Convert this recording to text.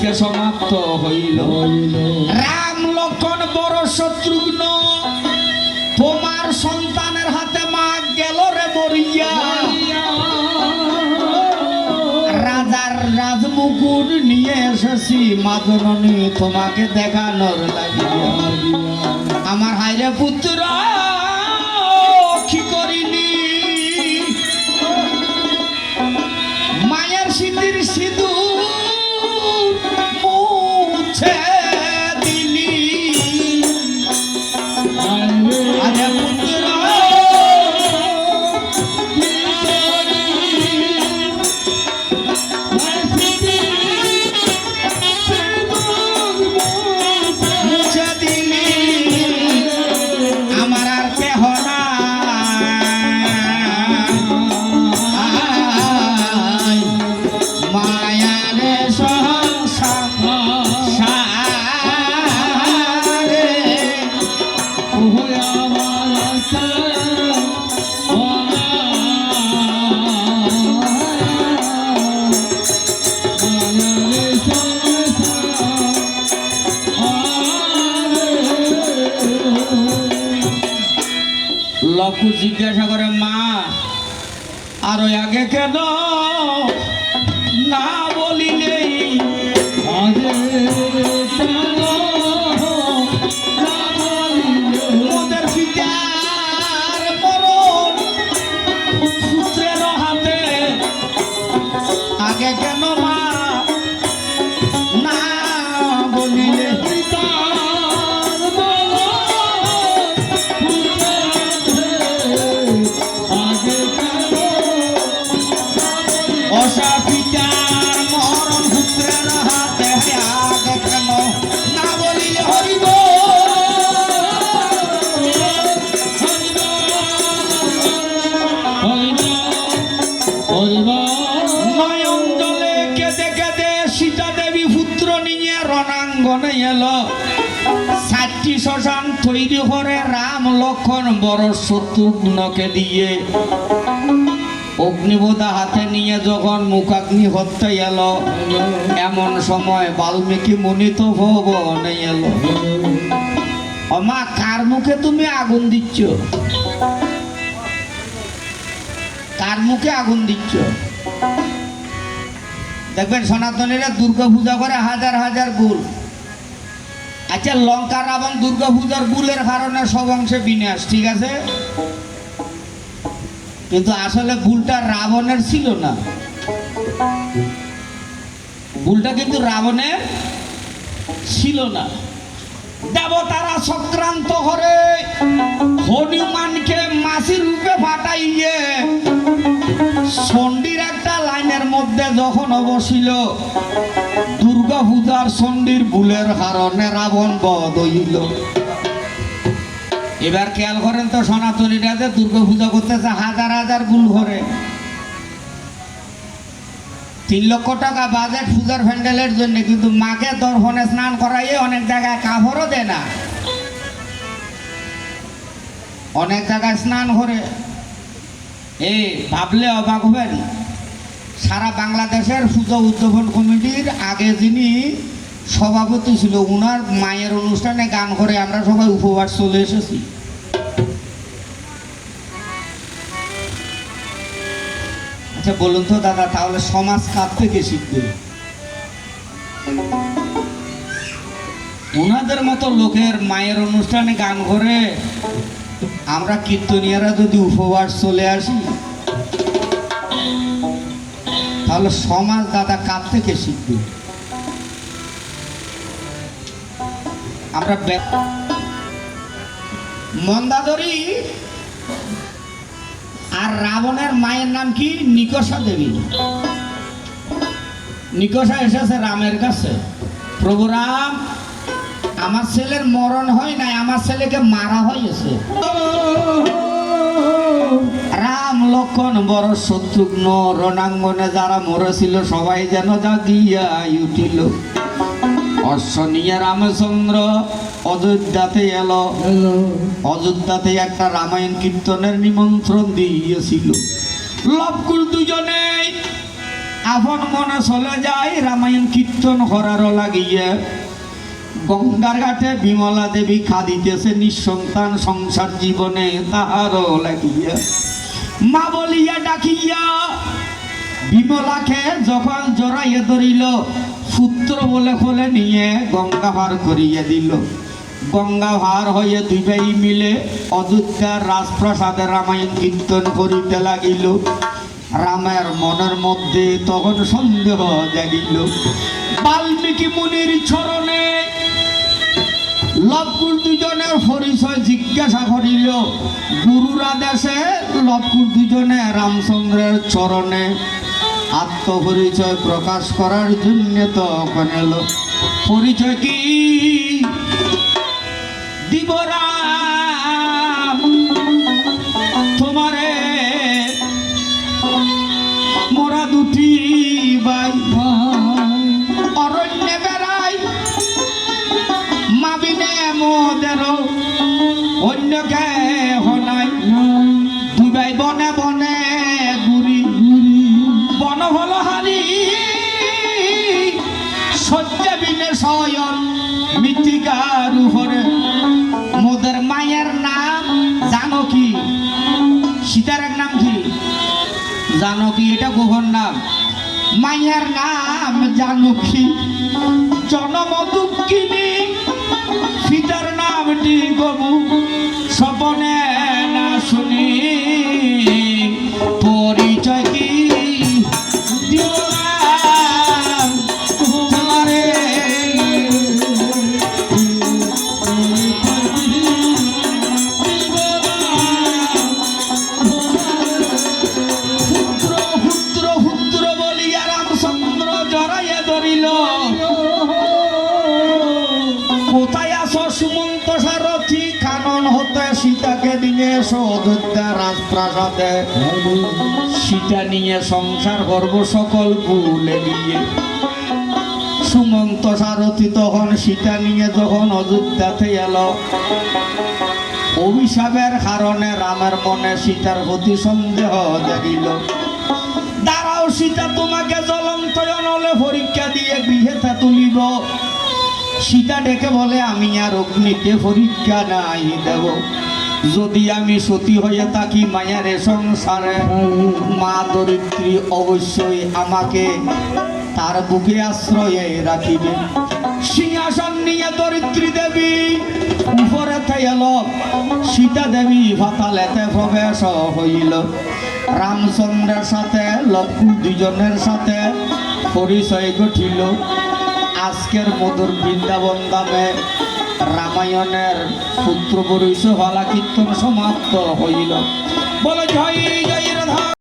আজকে সমাপ্ত হইল। রাম লক্ষণ বড় শত্রুঘ্ন, তোমার সন্তানের হাতে মা গেল রে মরিয়া। রাজার রাজমুকুট নিয়ে এসেছি মা জননী তোমাকে দেখানোর লাগিয়া। আমার হাইরে পুত্র কি করিনি, মায়ের সিঁদুর সিঁদুর মুছে দিলি। আরে পুত্র মুছে দিলি, আমার আর কেহ নাই। মায়ারে সংসারে লক্ষু জিজ্ঞাসা করে মা আরো আগে কেন না বলিলে? মোদের পিতার মরণ পুত্রের হাতে, আগে কেন মা না বলিলে? অসা পিতার মরণ পুত্রের হাতে, আগে কেন না বলিলে? হরিব নয়ন জলে কেঁদে কেঁদে সীতা দেবী পুত্র নিয়ে রণাঙ্গনে এলো। 7টি শ্মশান তৈরি করে রাম লক্ষণ বড় শত্রুঘ্নকে দিয়ে অগ্নিবোধা হাতে নিয়ে যখন মুখাগ্নি হত্যা এলো, এমন সময় বাল্মীকি মুনি তো ভবনে এলো। মা কার মুখে তুমি আগুন দিচ্ছ? কার মুখে আগুন দিচ্ছ? দেখবেন সনাতনীরা দুর্গা পূজা করে হাজার হাজার গুল। আচ্ছা লঙ্কা রাবণ দুর্গা পূজার গুলের কারণে সব অংশে বিনাশ, ঠিক আছে, কিন্তু আসলে ভুলটা রাবণের ছিল না, ভুলটা কিন্তু রাবণের ছিল না। দেবতারা চক্রান্ত করে হনুমানকে মাসির রূপে ফাটাইয়ে চণ্ডীর একটা লাইনের মধ্যে যখন বসিল, দুর্গা পূজার চণ্ডীর ভুলের কারণে রাবণ বধ হইল। এবার খেয়াল করেন তো সনাতনীরা যে দুর্গা পূজা করতেছে হাজার হাজার ভুল করে। 3 লক্ষ টাকা বাজেট পূজার প্যান্ডেলের জন্য, কিন্তু মাকে দর্শনে স্নান করাইয়ে অনেক জায়গায় কাপড়ও দেয় না, অনেক জায়গায় স্নান করে। এই ভাবলে অবাক হবেন, সারা বাংলাদেশের পূজা উদ্যাপন কমিটির আগে যিনি সভাপতি ছিল, উনার মায়ের অনুষ্ঠানে গান করে আমরা সবাই উপবাস চলে এসেছি। আচ্ছা বলুন তো দাদা, তাহলে সমাজ কার থেকে শিখবে? ওনাদের মতো লোকের মায়ের অনুষ্ঠানে গান করে আমরা কীর্তনিয়ারা যদি উপবাস চলে আসি, তাহলে সমাজ দাদা কার থেকে শিখবে? আমরা মন্দাদরী আর রাবণের মায়ের নাম কি? নিকষা দেবী। নিকষা এসেছে রামের কাছে, প্রভু রাম, আমার ছেলের মরণ হয় নাই, আমার ছেলেকে মারা হয়েছে। রাম লক্ষণ বড় শত্রুঘ্ন রণাঙ্গনে যারা মরেছিল সবাই যেন জাগিয়া উঠিল। অশ্ব নিয়ে রামচন্দ্র অযোধ্যাতে এলো। অযোধ্যাতে একটা রামায়ণ কীর্তনের নিমন্ত্রণ দিয়েছিল। লবকুশ দুজনে আপন মনে চলে যায় রামায়ণ কীর্তন করার লাগিয়ে। গঙ্গার ঘাটে বিমলা দেবী খাদিতেছে নিঃসন্তান সংসার জীবনে তাহারও লাগিয়া। মা বলিয়া ডাকিয়া বিমলাকে যখন জড়াইয়া ধরিল, পুত্র বলে কোলে নিয়ে গঙ্গা পার করিয়া দিল। গঙ্গা ভার হয়ে দুই ভাই মিলে অযোধ্যার রাজপ্রাসাদে রামায়ণ কীর্তন করিতে লাগিল। রামের মনের মধ্যে তখন সন্দেহ জাগিল। বাল্মীকি মুনির চরণে লবকুশ দুজনের পরিচয় জিজ্ঞাসা করিল। গুরুর আদেশে লবকুশ দুজনে রামচন্দ্রের চরণে আত্মপরিচয় প্রকাশ করার জন্য তখন এলো। পরিচয় কি দিব রাম তোমারে, মোরা দুটি ভাই অরণ্যে বেড়াই, মাবিনে মোদের অন্য কেহ নাই। দুই ভাই বনে বনে ঘুরি, বন হল হারি শয্যা বিনে শয়ন মৃত্তিকার উপরে। মোদের মায়ের নাম জানকী, সীতার এক নাম কি জানকী, এটা গোহর নাম। মায়ের নাম জানকী, জনম দুঃখিনী। সীতার নামটি গবু স্বপনে না শুনি। পরিচয় কি দিব রাম তোমারে, কোথায় আছো সুমন্ত সারথি, কানন হতে সীতাকে নিয়ে অযোধ্যা রাজপ্রাসাদে। সীতা নিয়ে সংসার গর্ব সকল ভুলে গিয়ে। সুমন্ত সারথি তখন সীতা নিয়ে যখন অযোধ্যাতে এলো, অভিশাপের কারণে রামের মনে সীতার প্রতি সন্দেহ জাগিল। দাঁড়াও সীতা, তোমাকে জ্বলন্ত অনলে পরীক্ষা দিয়ে গৃহেতে তুলিব। সীতা ডেকে বলে, আমি আর অগ্নিতে পরীক্ষা নাই দেব। যদি আমি সতী হয়ে থাকি মায়ারে সংসারে, মা ধরিত্রী অবশ্যই আমাকে তার বুকে আশ্রয়ে রাখিবে। সিংহাসন নিয়ে ধরিত্রী দেবী উপরে এল, সীতা দেবী পাতালেতে প্রবেশ হইল। রামচন্দ্রের সাথে লবকুশ দুজনের সাথে পরিচয় ঘটিল। আজকের মধুর বৃন্দাবন ধামে রামায়ণের পুত্র পরিচয় হলা কীর্তন সমাপ্ত হইল। বলে জয় জয় রাধা।